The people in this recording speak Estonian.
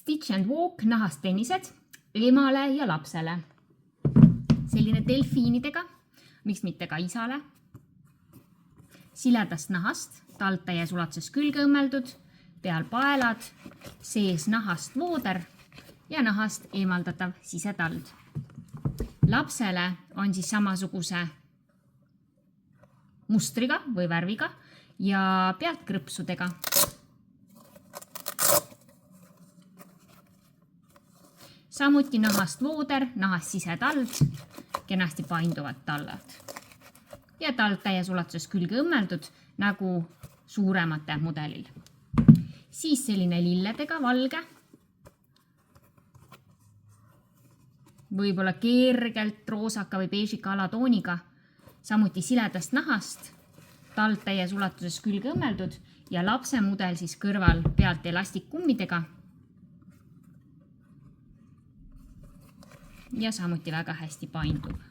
Stitch and Walk nahast tennised emale ja lapsele. Selline delfiinidega, miks mitte ka isale. Siledast nahast, talt täies ulatuses külge õmmeldud, peal paelad, sees nahast vooder ja nahast eemaldatav sisetald. Lapsele on siis samasuguse mustriga või värviga ja pealt krõpsudega. Samuti nahast vooder, nahast sisetald, kenasti painduvad tallad. Ja tald täies ulatuses külge õmmeldud nagu suuremate mudelil. Siis selline lilledega valge. Võib-olla kergelt roosaka või beežika alatooniga. Samuti siledast nahast, tald täies ulatuses külge õmmeldud ja lapse mudel siis kõrval pealt elastikkummidega. Ja samuti väga hästi paindub.